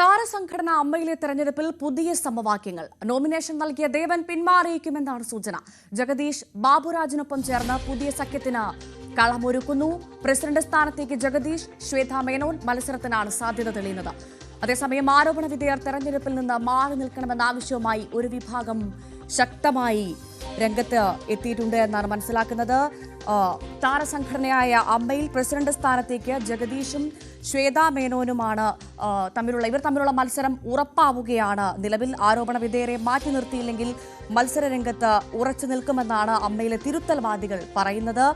താരസംഘടന അമ്മയിലെ തെരഞ്ഞെടുപ്പിൽ പുതിയ സമവാക്യങ്ങൾ. നോമിനേഷൻ നൽകിയ ദേവൻ പിന്മാറിയേക്കുമെന്നാണ് സൂചന. ജഗദീഷ് ബാബുരാജിനൊപ്പം ചേർന്ന് പുതിയ സഖ്യത്തിന് കളമൊരുക്കുന്നു. പ്രസിഡന്റ് സ്ഥാനത്തേക്ക് ജഗദീഷ്, ശ്വേതാ മേനോൻ മത്സരത്തിനാണ് സാധ്യത തെളിയുന്നത്. അതേസമയം ആരോപണ വിധേയർ തെരഞ്ഞെടുപ്പിൽ നിന്ന് മാറി നിൽക്കണമെന്ന ആവശ്യവുമായി ഒരു വിഭാഗം ശക്തമായി രംഗത്ത് എത്തിയിട്ടുണ്ട് എന്നാണ് മനസ്സിലാക്കുന്നത്. താരസംഘടനയായ അമ്മയിൽ പ്രസിഡന്റ് സ്ഥാനത്തേക്ക് ജഗദീഷും ശ്വേതാ മേനോനുമാണ് ഇവർ തമ്മിലുള്ള മത്സരം ഉറപ്പാവുകയാണ്. നിലവിൽ ആരോപണ വിധേയരെ മാറ്റി നിർത്തിയില്ലെങ്കിൽ മത്സരരംഗത്ത് ഉറച്ചു നിൽക്കുമെന്നാണ് അമ്മയിലെ തിരുത്തൽവാദികൾ പറയുന്നത്.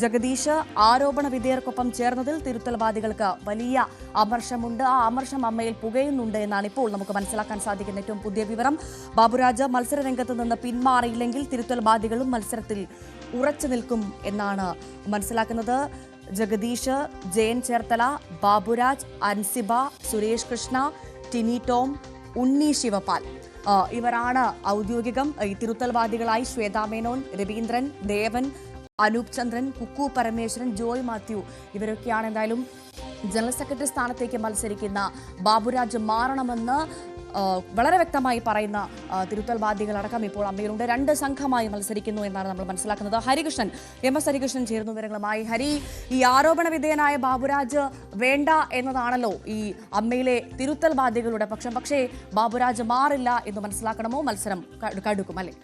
ജഗദീഷ് ആരോപണ വിധേയർക്കൊപ്പം ചേർന്നതിൽ തിരുത്തൽവാദികൾക്ക് വലിയ അമർഷമുണ്ട്. ആ അമർഷം അമ്മയിൽ പുകയുന്നുണ്ട് എന്നാണ് ഇപ്പോൾ നമുക്ക് മനസ്സിലാക്കാൻ സാധിക്കുന്ന ഏറ്റവും പുതിയ വിവരം. ബാബുരാജ് മത്സരരംഗത്ത് നിന്ന് പിന്മാറിയില്ലെങ്കിൽ തിരുത്തൽവാദികളും മത്സരത്തിൽ ഉറച്ചു നിൽക്കും എന്നാണ് മനസ്സിലാക്കുന്നത്. ജഗദീഷ്, ജയൻ ചേർത്തല, ബാബുരാജ്, അൻസിബ, സുരേഷ് കൃഷ്ണ, ടിനി ടോം, ഉണ്ണി ശിവപാൽ ഇവരാണ് ഔദ്യോഗികം. ഈ തിരുത്തൽവാദികളായി ശ്വേതാ മേനോൻ, രവീന്ദ്രൻ, ദേവൻ, അനൂപ് ചന്ദ്രൻ, കുക്കു പരമേശ്വരൻ, ജോയ് മാത്യു ഇവരൊക്കെയാണ് എന്തായാലും ജനറൽ സെക്രട്ടറി സ്ഥാനത്തേക്ക് മത്സരിക്കുന്ന ബാബുരാജ് മാറണമെന്ന് വളരെ വ്യക്തമായി പറയുന്ന തിരുത്തൽവാദികളടക്കം ഇപ്പോൾ അമ്മയിലുണ്ട്. 2 സംഘമായി മത്സരിക്കുന്നു എന്നാണ് നമ്മൾ മനസ്സിലാക്കുന്നത്. ഹരികൃഷ്ണൻ, MS ഹരികൃഷ്ണൻ ചേരുന്നു വിവരങ്ങളുമായി. ഹരി, ഈ ആരോപണ വിധേയനായ ബാബുരാജ് വേണ്ട എന്നതാണല്ലോ ഈ അമ്മയിലെ തിരുത്തൽവാദികളുടെ പക്ഷം. പക്ഷേ ബാബുരാജ് മാറില്ല എന്ന് മനസ്സിലാക്കണമോ? മത്സരം കടുക്കും അല്ലേ?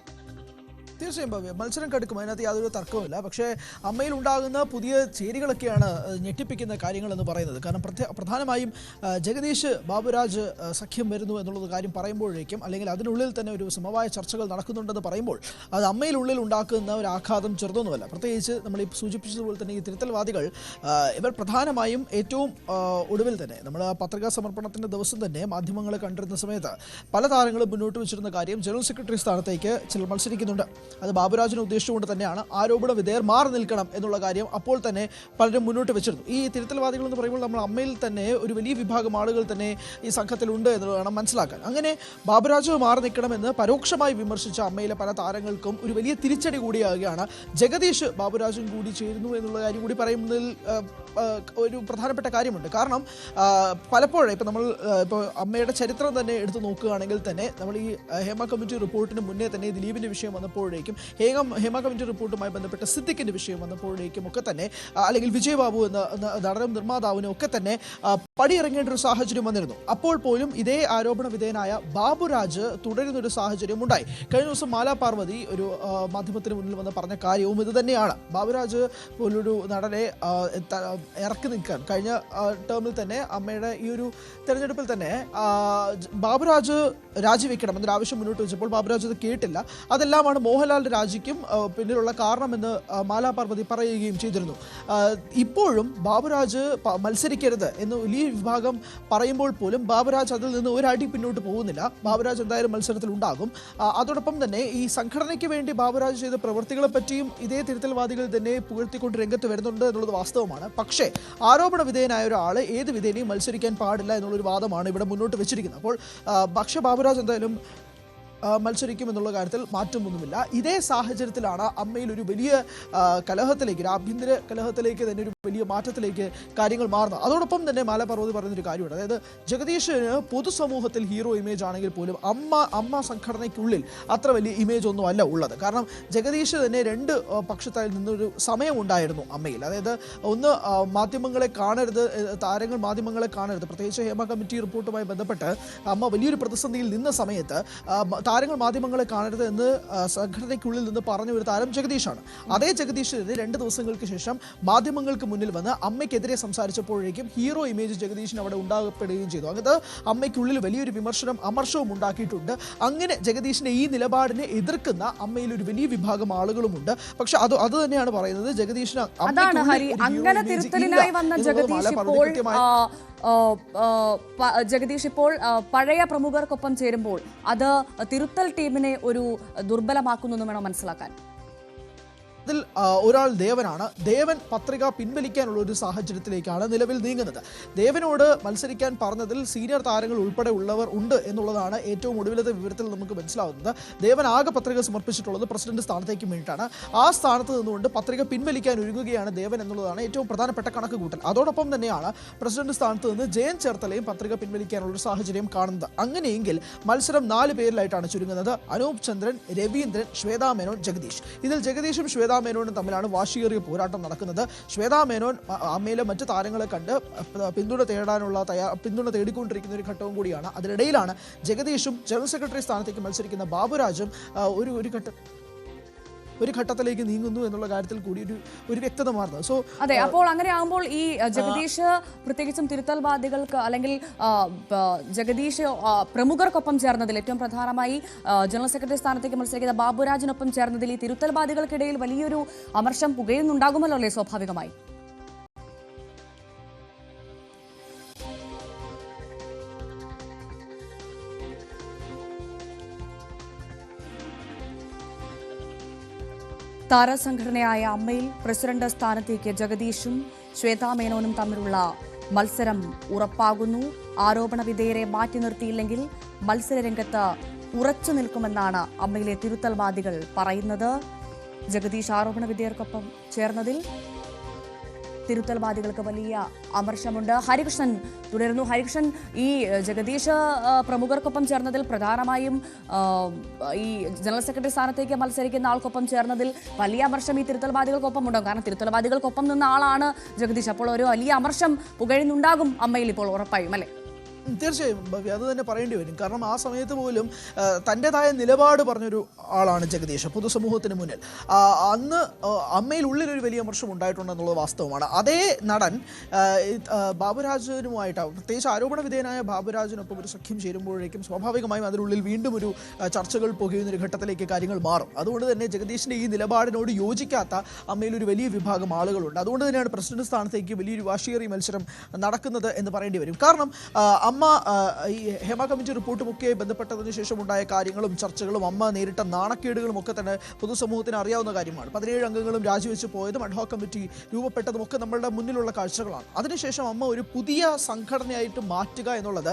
തീർച്ചയായും ഭവ്യ, മത്സരം കടുക്കും, അതിനകത്ത് യാതൊരു തർക്കവുമില്ല. പക്ഷേ അമ്മയിൽ ഉണ്ടാകുന്ന പുതിയ ചേരികളൊക്കെയാണ് ഞെട്ടിപ്പിക്കുന്ന കാര്യങ്ങൾ എന്ന് പറയുന്നത്. കാരണം പ്രധാനമായും ജഗദീഷ് ബാബുരാജ് സഖ്യം വരുന്നു എന്നുള്ളത് കാര്യം പറയുമ്പോഴേക്കും, അല്ലെങ്കിൽ അതിനുള്ളിൽ തന്നെ ഒരു സമവായ ചർച്ചകൾ നടക്കുന്നുണ്ടെന്ന് പറയുമ്പോൾ അത് അമ്മയിലുള്ളിൽ ഉണ്ടാക്കുന്ന ഒരു ആഘാതം ചെറുതൊന്നുമല്ല. പ്രത്യേകിച്ച് നമ്മൾ ഈ സൂചിപ്പിച്ചതുപോലെ തന്നെ ഈ തിരുത്തൽവാദികൾ ഇവർ പ്രധാനമായും ഏറ്റവും ഒടുവിൽ തന്നെ നമ്മൾ പത്രികാ സമർപ്പണത്തിൻ്റെ ദിവസം തന്നെ മാധ്യമങ്ങളെ കണ്ടിരുന്ന സമയത്ത് പല താരങ്ങളും മുന്നോട്ട് വെച്ചിരുന്ന കാര്യം ജനറൽ സെക്രട്ടറി സ്ഥാനത്തേക്ക് ചിലർ മത്സരിക്കുന്നുണ്ട്. അത് ബാബുരാജിനെ ഉദ്ദേശിച്ചുകൊണ്ട് തന്നെയാണ്. ആരോപണ വിധേയർ മാറി നിൽക്കണം എന്നുള്ള കാര്യം അപ്പോൾ തന്നെ പലരും മുന്നോട്ട് വെച്ചിരുന്നു. ഈ തിരുത്തൽവാദികൾ എന്ന് പറയുമ്പോൾ നമ്മൾ അമ്മയിൽ തന്നെ ഒരു വലിയ വിഭാഗം ആളുകൾ തന്നെ ഈ സംഘത്തിലുണ്ട് എന്നുള്ളതാണ് മനസ്സിലാക്കാൻ. അങ്ങനെ ബാബുരാജ് മാറി നിൽക്കണമെന്ന് പരോക്ഷമായി വിമർശിച്ച അമ്മയിലെ പല താരങ്ങൾക്കും ഒരു വലിയ തിരിച്ചടി കൂടിയാകുകയാണ്. ജഗദീഷ് ബാബുരാജും കൂടി ചേരുന്നു എന്നുള്ള കാര്യം കൂടി പറയുന്നതിൽ ഒരു പ്രധാനപ്പെട്ട കാര്യമുണ്ട്. കാരണം പലപ്പോഴും ഇപ്പോൾ അമ്മയുടെ ചരിത്രം തന്നെ എടുത്തു നോക്കുകയാണെങ്കിൽ തന്നെ നമ്മൾ ഈ ഹേമ കമ്മിറ്റി റിപ്പോർട്ടിന് മുന്നേ തന്നെ ദിലീപിൻ്റെ വിഷയം വന്നപ്പോഴേക്കും, ഹേമ കമ്മിറ്റി റിപ്പോർട്ടുമായി ബന്ധപ്പെട്ട സിദ്ദിഖിൻ്റെ വിഷയം വന്നപ്പോഴേക്കും ഒക്കെ തന്നെ, അല്ലെങ്കിൽ വിജയ് ബാബു എന്ന നടനും നിർമ്മാതാവിനും ഒക്കെ തന്നെ പടിയിറങ്ങേണ്ട ഒരു സാഹചര്യം വന്നിരുന്നു. അപ്പോൾ പോലും ഇതേ ആരോപണ വിധേയനായ ബാബുരാജ് തുടരുന്നൊരു സാഹചര്യം ഉണ്ടായി. കഴിഞ്ഞ ദിവസം മാലാ പാർവതി ഒരു മാധ്യമത്തിന് മുന്നിൽ വന്ന് പറഞ്ഞ കാര്യവും ഇത് തന്നെയാണ്. ബാബുരാജ് പോലൊരു നടനെ ഇറക്കി നിൽക്കാൻ കഴിഞ്ഞ ടേമിൽ തന്നെ അമ്മയുടെ ഈ ഒരു തെരഞ്ഞെടുപ്പിൽ തന്നെ ബാബുരാജ് രാജിവെക്കണം എന്നൊരു ആവശ്യം മുന്നോട്ട് വെച്ചപ്പോൾ ബാബുരാജ് അത് കേട്ടില്ല. അതെല്ലാമാണ് മോഹൻലാലിന്റെ രാജിക്കും പിന്നിലുള്ള കാരണമെന്ന് മാലാ പാർവതി പറയുകയും ചെയ്തിരുന്നു. ഇപ്പോഴും ബാബുരാജ് മത്സരിക്കരുത് എന്ന് വലിയ വിഭാഗം പറയുമ്പോൾ പോലും ബാബുരാജ് അതിൽ നിന്ന് ഒരടി പിന്നോട്ട് പോകുന്നില്ല. ബാബുരാജ് എന്തായാലും മത്സരത്തിൽ ഉണ്ടാകും. അതോടൊപ്പം തന്നെ ഈ സംഘടനയ്ക്ക് വേണ്ടി ബാബുരാജ് ചെയ്ത പ്രവൃത്തികളെ പറ്റിയും ഇതേ തിരുത്തൽവാദികൾ തന്നെ പുകഴ്ത്തിക്കൊണ്ട് രംഗത്ത് വരുന്നുണ്ട് എന്നുള്ളത് വാസ്തവമാണ്. പക്ഷേ ആരോപണ വിധേയനായ ഒരാൾ ഏത് വിധേയനെയും മത്സരിക്കാൻ പാടില്ല എന്നുള്ളൊരു വാദമാണ് ഇവിടെ മുന്നോട്ട് വെച്ചിരിക്കുന്നത്. അപ്പോൾ പക്ഷേ ബാബുരാജ് എന്തായാലും മത്സരിക്കും എന്നുള്ള കാര്യത്തിൽ മാറ്റമൊന്നുമില്ല. ഇതേ സാഹചര്യത്തിലാണ് അമ്മയിൽ ഒരു വലിയ കലഹത്തിലേക്ക്, ഒരു ആഭ്യന്തര കലഹത്തിലേക്ക് തന്നെ ഒരു വലിയ മാറ്റത്തിലേക്ക് കാര്യങ്ങൾ മാറുന്നത്. അതോടൊപ്പം തന്നെ മാലാ പാർവതി പറയുന്നൊരു കാര്യമുണ്ട്. അതായത് ജഗദീഷിന് പൊതുസമൂഹത്തിൽ ഹീറോ ഇമേജ് ആണെങ്കിൽ പോലും അമ്മ സംഘടനയ്ക്കുള്ളിൽ അത്ര വലിയ ഇമേജ് ഒന്നും അല്ല ഉള്ളത്. കാരണം ജഗദീഷ് തന്നെ 2 പക്ഷത്തായി നിന്നൊരു സമയമുണ്ടായിരുന്നു അമ്മയിൽ. അതായത് ഒന്ന്, മാധ്യമങ്ങളെ കാണരുത്, താരങ്ങൾ മാധ്യമങ്ങളെ കാണരുത്. പ്രത്യേകിച്ച് ഹേമ കമ്മിറ്റി റിപ്പോർട്ടുമായി ബന്ധപ്പെട്ട് അമ്മ വലിയൊരു പ്രതിസന്ധിയിൽ നിന്ന സമയത്ത് താരങ്ങൾ മാധ്യമങ്ങളെ കാണരുത് എന്ന് സംഘടനയ്ക്കുള്ളിൽ നിന്ന് പറഞ്ഞ ഒരു താരം ജഗദീഷാണ്. അതേ ജഗദീഷിന് 2 ദിവസങ്ങൾക്ക് ശേഷം മാധ്യമങ്ങൾക്ക് മുന്നിൽ വന്ന് അമ്മയ്ക്കെതിരെ സംസാരിച്ചപ്പോഴേക്കും ഹീറോ ഇമേജ് ജഗദീഷിന് അവിടെ ഉണ്ടാകപ്പെടുകയും ചെയ്തു. അങ്ങനത്തെ അമ്മയ്ക്കുള്ളിൽ വലിയൊരു അമർഷവും ഉണ്ടാക്കിയിട്ടുണ്ട്. അങ്ങനെ ജഗദീഷിന്റെ ഈ നിലപാടിനെ എതിർക്കുന്ന അമ്മയിൽ ഒരു വലിയ വിഭാഗം ആളുകളുമുണ്ട്. പക്ഷെ അത് തന്നെയാണ് പറയുന്നത്, ജഗദീഷിന് ജഗദീഷ് ഇപ്പോൾ പഴയ പ്രമുഖർക്കൊപ്പം ചേരുമ്പോൾ അത് തിരുത്തൽ ടീമിനെ ഒരു ദുർബലമാക്കുന്നു എന്ന് വേണം മനസ്സിലാക്കാൻ. ഒരാൾ ദേവനാണ്. ദേവൻ പത്രിക പിൻവലിക്കാനുള്ള ഒരു സാഹചര്യത്തിലേക്കാണ് നിലവിൽ നീങ്ങുന്നത്. ദേവനോട് മത്സരിക്കാൻ പറഞ്ഞതിൽ സീനിയർ താരങ്ങൾ ഉൾപ്പെടെ ഉള്ളവർ ഉണ്ട് എന്നുള്ളതാണ് ഏറ്റവും ഒടുവിലത്തെ വിവരത്തിൽ നമുക്ക് മനസ്സിലാവുന്നത്. ദേവൻ ആകെ പത്രിക സമർപ്പിച്ചിട്ടുള്ളത് പ്രസിഡന്റ് സ്ഥാനത്തേക്ക് വേണ്ടിയിട്ടാണ്. ആ സ്ഥാനത്ത് നിന്നുകൊണ്ട് പത്രിക പിൻവലിക്കാൻ ഒരുങ്ങുകയാണ് ദേവൻ എന്നുള്ളതാണ് ഏറ്റവും പ്രധാനപ്പെട്ട കണക്ക് കൂട്ടൽ. അതോടൊപ്പം തന്നെയാണ് പ്രസിഡന്റ് സ്ഥാനത്ത് നിന്ന് ജയൻ ചേർത്തലയും പത്രിക പിൻവലിക്കാനുള്ള ഒരു സാഹചര്യം കാണുന്നത്. അങ്ങനെയെങ്കിൽ മത്സരം 4 പേരിലായിട്ടാണ് ചുരുങ്ങുന്നത്. അനൂപ് ചന്ദ്രൻ, രവീന്ദ്രൻ, ശ്വേതാ മേനോൻ, ജഗദീഷ്. ഇതിൽ ജഗദീഷും ശ്വേതാ മേനോനും തമ്മിലാണ് വാശിയേറിയ പോരാട്ടം നടക്കുന്നത്. ശ്വേതാ മേനോൻ അമ്മയിലെ മറ്റു താരങ്ങളെ കണ്ട് പിന്തുണ തേടിക്കൊണ്ടിരിക്കുന്ന ഒരു ഘട്ടവും കൂടിയാണ്. അതിനിടയിലാണ് ജഗദീഷും ജനറൽ സെക്രട്ടറി സ്ഥാനത്തേക്ക് മത്സരിക്കുന്ന ബാബുരാജും ഒരു ഘട്ടത്തിലേക്ക് നീങ്ങുന്നു എന്നുള്ള കാര്യത്തിൽ കൂടി ഒരു വ്യക്തത മാറുന്നത്. സോ അതെ, അപ്പോൾ അങ്ങനെ ആകുമ്പോൾ ഈ ജഗദീഷ് പ്രത്യേകിച്ചും തിരുത്തൽവാദികൾക്ക് അല്ലെങ്കിൽ ജഗദീഷ് പ്രമുഖർക്കൊപ്പം ചേർന്നതിൽ ഏറ്റവും പ്രധാനമായി ജനറൽ സെക്രട്ടറി സ്ഥാനത്തേക്ക് മത്സരിക്കുന്ന ബാബുരാജിനൊപ്പം ചേർന്നതിൽ ഈ തിരുത്തൽവാദികൾക്കിടയിൽ വലിയൊരു അമർഷം പുകയുന്നുണ്ടാകുമല്ലോ അല്ലേ സ്വാഭാവികമായി? താരസംഘടനയായ അമ്മയിൽ പ്രസിഡന്റ് സ്ഥാനത്തേക്ക് ജഗദീഷും ശ്വേതാ മേനോനും തമ്മിലുള്ള മത്സരം ഉറപ്പാകുന്നു. ആരോപണ വിധേയരെ മാറ്റി നിർത്തിയില്ലെങ്കിൽ മത്സരരംഗത്ത് ഉറച്ചു നിൽക്കുമെന്നാണ് അമ്മയിലെ തിരുത്തൽവാദികൾ പറയുന്നത്. ജഗദീഷ് ആരോപണ വിധേയർക്കൊപ്പം ചേർന്നതിൽ തിരുത്തൽവാദികൾക്ക് വലിയ അമർഷമുണ്ട്. ഹരികൃഷ്ണൻ തുടരുന്നു. ഹരികൃഷ്ണൻ, ഈ ജഗദീഷ് പ്രമുഖർക്കൊപ്പം ചേർന്നതിൽ പ്രധാനമായും ഈ ജനറൽ സെക്രട്ടറി സ്ഥാനത്തേക്ക് മത്സരിക്കുന്ന ആൾക്കൊപ്പം ചേർന്നതിൽ വലിയ അമർഷം ഈ തിരുത്തൽവാദികൾക്കൊപ്പം ഉണ്ടാകും. കാരണം തിരുത്തൽവാദികൾക്കൊപ്പം നിന്ന ആളാണ് ജഗദീഷ്. അപ്പോൾ ഒരു വലിയ അമർഷം പുകഴുന്നുണ്ടാകും അമ്മയിൽ ഇപ്പോൾ ഉറപ്പായും, അല്ലേ? തീർച്ചയായും ഭവ്യ, അത് തന്നെ പറയേണ്ടി വരും. കാരണം ആ സമയത്ത് പോലും തൻ്റെതായ നിലപാട് പറഞ്ഞൊരു ആളാണ് ജഗദീഷ് പൊതുസമൂഹത്തിന് മുന്നിൽ. അന്ന് അമ്മയിൽ ഉള്ളിലൊരു വലിയ അമർഷം ഉണ്ടായിട്ടുണ്ടെന്നുള്ളത് വാസ്തവമാണ്. അതേ നടൻ ബാബുരാജിനുമായിട്ട്, പ്രത്യേകിച്ച് ആരോപണ വിധേയനായ ബാബുരാജിനൊപ്പം ഒരു സഖ്യം ചേരുമ്പോഴേക്കും സ്വാഭാവികമായും അതിനുള്ളിൽ വീണ്ടും ഒരു ചർച്ചകൾ പുകയുന്നൊരു ഘട്ടത്തിലേക്ക് കാര്യങ്ങൾ മാറും. അതുകൊണ്ട് തന്നെ ജഗദീഷിൻ്റെ ഈ നിലപാടിനോട് യോജിക്കാത്ത അമ്മയിൽ ഒരു വലിയ വിഭാഗം ആളുകളുണ്ട്. അതുകൊണ്ട് തന്നെയാണ് പ്രസിഡന്റ് സ്ഥാനത്തേക്ക് വലിയൊരു വാശിയേറിയ മത്സരം നടക്കുന്നത് എന്ന് പറയേണ്ടി വരും. കാരണം അമ്മ ഈ ഹേമ കമ്മിറ്റി റിപ്പോർട്ടുമൊക്കെ ബന്ധപ്പെട്ടതിന് ശേഷം ഉണ്ടായ കാര്യങ്ങളും ചർച്ചകളും അമ്മ നേരിട്ട നാണക്കേടുകളും ഒക്കെ തന്നെ പൊതുസമൂഹത്തിന് അറിയാവുന്ന കാര്യമാണ്. 17 അംഗങ്ങളും രാജിവെച്ച് പോയതും അഡ്ഹോക് കമ്മിറ്റി രൂപപ്പെട്ടതും ഒക്കെ നമ്മളുടെ മുന്നിലുള്ള കാഴ്ചകളാണ്. അതിനുശേഷം അമ്മ ഒരു പുതിയ സംഘടനയായിട്ട് മാറ്റുക എന്നുള്ളത്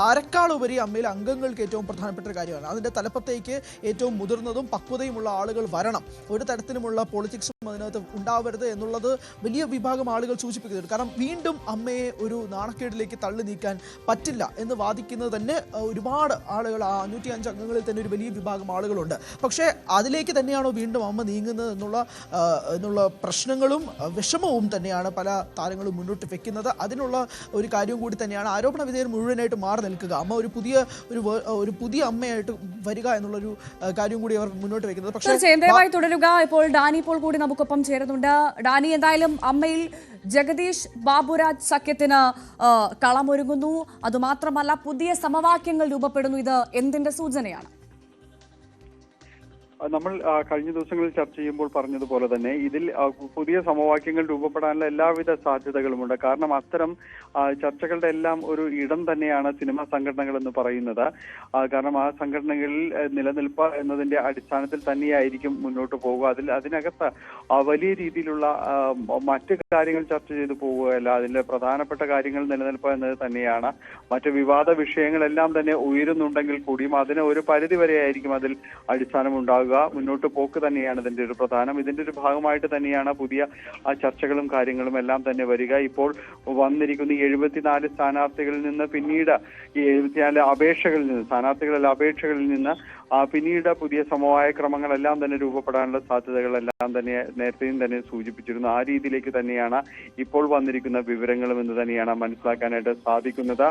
ആരെക്കാളുപരി അമ്മയിലെ അംഗങ്ങൾക്ക് ഏറ്റവും പ്രധാനപ്പെട്ട ഒരു കാര്യമാണ്. അതിൻ്റെ തലപ്പത്തേക്ക് ഏറ്റവും മുതിർന്നതും പക്വതയുമുള്ള ആളുകൾ വരണം. ഒരു തരത്തിലുമുള്ള പൊളിറ്റിക്സും അതിനകത്ത് ഉണ്ടാവരുത് എന്നുള്ളത് വലിയ വിഭാഗം ആളുകൾ സൂചിപ്പിക്കുന്നുണ്ട്. കാരണം വീണ്ടും അമ്മയെ ഒരു നാണക്കേടിലേക്ക് തള്ളി നീക്കാൻ പറ്റില്ല എന്ന് വാദിക്കുന്നത് തന്നെ ഒരുപാട് ആളുകൾ, 505 അംഗങ്ങളിൽ തന്നെ ഒരു വലിയ വിഭാഗം ആളുകളുണ്ട്. പക്ഷേ അതിലേക്ക് തന്നെയാണോ വീണ്ടും അമ്മ നീങ്ങുന്നത് എന്നുള്ള പ്രശ്നങ്ങളും വിഷമവും തന്നെയാണ് പല താരങ്ങളും മുന്നോട്ട് വെക്കുന്നത്. അതിനുള്ള ഒരു കാര്യവും കൂടി തന്നെയാണ് ആരോപണ വിധേയർ മുഴുവനായിട്ട് മാറി നിൽക്കുക, അമ്മ ഒരു പുതിയ അമ്മയായിട്ട് വരിക എന്നുള്ളൊരു കാര്യം കൂടി അവർ മുന്നോട്ട് വെക്കുന്നത്. പക്ഷേ ദയവായി തുടരുക. ഇപ്പോൾ ഡാനി ഇപ്പോൾ കൂടി നമുക്കൊപ്പം ചേരുന്നുണ്ട്. ഡാനി, എന്തായാലും അമ്മയിൽ ജഗദീഷ് ബാബുരാജ് സഖ്യത്തിന് കളമൊരുങ്ങുന്നു. അതുമാത്രമല്ല, പുതിയ സമവാക്യങ്ങൾ രൂപപ്പെടുന്നു. ഇത് എന്തിന്റെ സൂചനയാണ്? നമ്മൾ കഴിഞ്ഞ ദിവസങ്ങളിൽ ചർച്ച ചെയ്യുമ്പോൾ പറഞ്ഞതുപോലെ തന്നെ ഇതിൽ പുതിയ സമവാക്യങ്ങൾ രൂപപ്പെടാനുള്ള എല്ലാവിധ സാധ്യതകളുമുണ്ട്. കാരണം അത്തരം ചർച്ചകളുടെ എല്ലാം ഒരു ഇടം തന്നെയാണ് സിനിമാ സംഘടനകൾ എന്ന് പറയുന്നത്. കാരണം ആ സംഘടനകളിൽ നിലനിൽപ്പ് എന്നതിന്റെ അടിസ്ഥാനത്തിൽ തന്നെയായിരിക്കും മുന്നോട്ട് പോകുക. അതിനകത്ത് വലിയ രീതിയിലുള്ള മറ്റ് കാര്യങ്ങൾ ചർച്ച ചെയ്തു പോവുകയല്ല. അതിന്റെ പ്രധാനപ്പെട്ട കാര്യങ്ങൾ നിലനിൽപ്പ് എന്നത് തന്നെയാണ്. മറ്റ് വിവാദ വിഷയങ്ങളെല്ലാം തന്നെ ഉയരുന്നുണ്ടെങ്കിൽ കൂടിയും അതിന് ഒരു പരിധി വരെയായിരിക്കും അതിൽ അടിസ്ഥാനമുണ്ടാകുക. മുന്നോട്ട് പോക്ക് തന്നെയാണ് ഇതിന്റെ ഒരു പ്രധാനം. ഇതിന്റെ ഒരു ഭാഗമായിട്ട് തന്നെയാണ് പുതിയ ചർച്ചകളും കാര്യങ്ങളും എല്ലാം തന്നെ വരിക. ഇപ്പോൾ വന്നിരിക്കുന്ന 74 സ്ഥാനാർത്ഥികളിൽ നിന്ന് പിന്നീട് ഈ 74 അപേക്ഷകളിൽ നിന്ന് പിന്നീട് പുതിയ സമവായ ക്രമങ്ങളെല്ലാം തന്നെ രൂപപ്പെടാനുള്ള സാധ്യതകളെല്ലാം തന്നെ നേരത്തെയും തന്നെ സൂചിപ്പിച്ചിരുന്നു. ആ രീതിയിലേക്ക് തന്നെയാണ് ഇപ്പോൾ വന്നിരിക്കുന്ന വിവരങ്ങളും എന്ന് തന്നെയാണ് മനസ്സിലാക്കാനായിട്ട് സാധിക്കുന്നത്.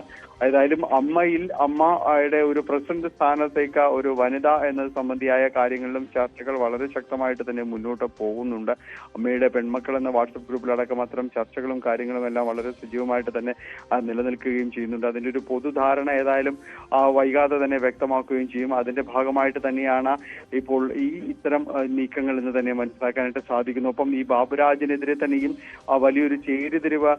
ഏതായാലും അമ്മയുടെ ഒരു പ്രസിഡന്റ് സ്ഥാനത്തേക്ക് ഒരു വനിത എന്നത് സംബന്ധിയായ കാര്യങ്ങളിലും ചർച്ചകൾ വളരെ ശക്തമായിട്ട് തന്നെ മുന്നോട്ട് പോകുന്നുണ്ട്. അമ്മയുടെ പെൺമക്കൾ എന്ന വാട്സപ്പ് ഗ്രൂപ്പിലടക്കം അത്തരം ചർച്ചകളും കാര്യങ്ങളും എല്ലാം വളരെ സജീവമായിട്ട് തന്നെ നിലനിൽക്കുകയും ചെയ്യുന്നുണ്ട്. അതിന്റെ ഒരു പൊതുധാരണ ഏതായാലും വൈകാതെ തന്നെ വ്യക്തമാക്കുകയും ചെയ്യും. അതിന്റെ ഭാഗം ഭാഗമായിട്ട് തന്നെയാണ് ഇപ്പോൾ ഇത്തരം നീക്കങ്ങൾ എന്ന് തന്നെ മനസ്സിലാക്കാനായിട്ട് സാധിക്കുന്നു. ഒപ്പം ഈ ബാബുരാജിനെതിരെ തന്നെയും വലിയൊരു ചേരിതിരിവ്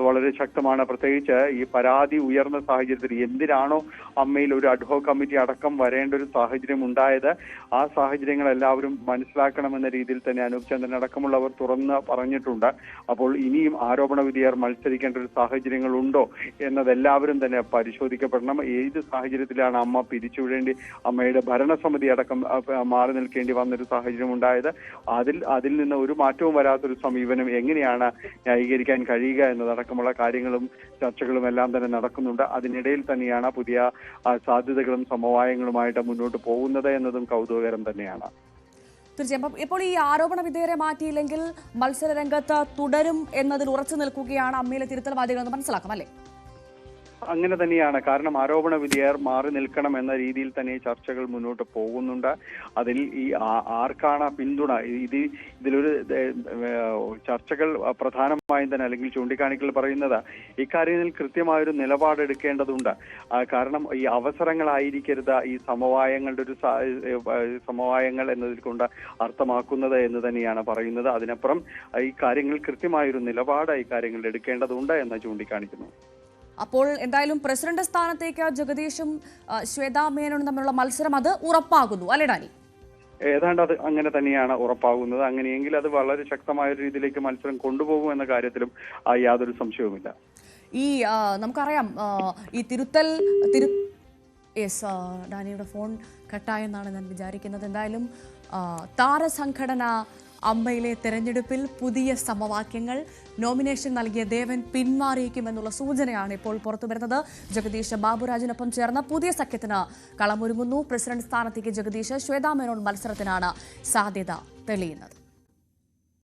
വളരെ ശക്തമാണ്. പ്രത്യേകിച്ച് ഈ പരാതി ഉയർന്ന സാഹചര്യത്തിൽ എന്തിനാണോ അമ്മയിൽ ഒരു അഡ്ഹോക് കമ്മിറ്റി അടക്കം വരേണ്ട ഒരു സാഹചര്യം ഉണ്ടായത്, ആ സാഹചര്യങ്ങൾ എല്ലാവരും മനസ്സിലാക്കണമെന്ന രീതിയിൽ തന്നെ അനൂപ് ചന്ദ്രൻ അടക്കമുള്ളവർ തുറന്ന് പറഞ്ഞിട്ടുണ്ട്. അപ്പോൾ ഇനിയും ആരോപണ വിധേയർ മത്സരിക്കേണ്ട ഒരു സാഹചര്യങ്ങളുണ്ടോ എന്നതെല്ലാവരും തന്നെ പരിശോധിക്കപ്പെടണം. ഏത് സാഹചര്യത്തിലാണ് അമ്മ പിരിച്ചുവിടേണ്ടി, അമ്മയുടെ ഭരണസമിതി അടക്കം മാറി നിൽക്കേണ്ടി വന്നൊരു സാഹചര്യം ഉണ്ടായത്, അതിൽ നിന്ന് ഒരു മാറ്റവും വരാത്തൊരു സമീപനം എങ്ങനെയാണ് ന്യായീകരിക്കാൻ കഴിയുക എന്നതടക്കമുള്ള കാര്യങ്ങളും ചർച്ചകളും എല്ലാം തന്നെ നടക്കുന്നുണ്ട്. അതിനിടയിൽ തന്നെയാണ് പുതിയ സാധ്യതകളും സമവായങ്ങളുമായിട്ട് മുന്നോട്ട് പോകുന്നത് എന്നതും കൗതുകകരം തന്നെയാണ്. തീർച്ചയായും. ഇപ്പോൾ ഈ ആരോപണ വിധേയരെ മാറ്റിയില്ലെങ്കിൽ മത്സര രംഗത്ത് തുടരും എന്നതിൽ ഉറച്ചു നിൽക്കുകയാണ് അമ്മയിലെ തിരുത്തൽവാദികൾ എന്ന് മനസ്സിലാക്കാം, അല്ലേ? അങ്ങനെ തന്നെയാണ്. കാരണം ആരോപണ വിധേയർ മാറി നിൽക്കണം എന്ന രീതിയിൽ തന്നെ ചർച്ചകൾ മുന്നോട്ട് പോകുന്നുണ്ട്. അതിൽ ഈ ആർക്കാണ് പിന്തുണ, ഇതിലൊരു ചർച്ചകൾ പ്രധാനമായും തന്നെ അല്ലെങ്കിൽ ചൂണ്ടിക്കാണിക്കൽ പറയുന്നത് ഇക്കാര്യത്തിൽ കൃത്യമായൊരു നിലപാടെടുക്കേണ്ടതുണ്ട്. കാരണം ഈ അവസരങ്ങളായിരിക്കരുത് ഈ സമവായങ്ങളുടെ ഒരു സമവായങ്ങൾ എന്നതിൽ കൊണ്ട് അർത്ഥമാക്കുന്നത് എന്ന് തന്നെയാണ് പറയുന്നത്. അതിനപ്പുറം ഈ കാര്യങ്ങൾ കൃത്യമായൊരു നിലപാട് ഈ കാര്യങ്ങളിൽ എടുക്കേണ്ടതുണ്ട് എന്ന് ചൂണ്ടിക്കാണിക്കുന്നു. അപ്പോൾ എന്തായാലും പ്രസിഡന്റ് സ്ഥാനത്തേക്ക് ജഗദീഷും ശ്വേതാ മേനോനും തമ്മിലുള്ള മത്സരം അത് ഉറപ്പാകുന്നു, അല്ലേ ഡാനി? ഏതാണ്ട് അത് അങ്ങനെ തന്നെയാണ് ഉറപ്പാകുന്നത്. അങ്ങനെയെങ്കിൽ അത് വളരെ ശക്തമായ ഒരു രീതിയിലേക്ക് മത്സരം കൊണ്ടുപോകും എന്ന കാര്യത്തിലും യാതൊരു സംശയവുമില്ല. ഈ നമുക്കറിയാം ഈ ഡാനിയുടെ ഫോൺ കട്ടായെന്നാണ് ഞാൻ വിചാരിക്കുന്നത്. എന്തായാലും താരസംഘടന അമ്മയിലെ തെരഞ്ഞെടുപ്പിൽ പുതിയ സമവാക്യങ്ങൾ, നോമിനേഷൻ നൽകിയ ദേവൻ പിന്മാറിയേക്കുമെന്നുള്ള സൂചനയാണ് ഇപ്പോൾ പുറത്തുവരുന്നത്. ജഗദീഷ് ബാബുരാജിനൊപ്പം ചേർന്ന പുതിയ സഖ്യത്തിന് കളമൊരുങ്ങുന്നു. പ്രസിഡന്റ് സ്ഥാനത്തേക്ക് ജഗദീഷ്, ശ്വേതാ മേനോൻ മത്സരത്തിനാണ് സാധ്യത തെളിയുന്നത്.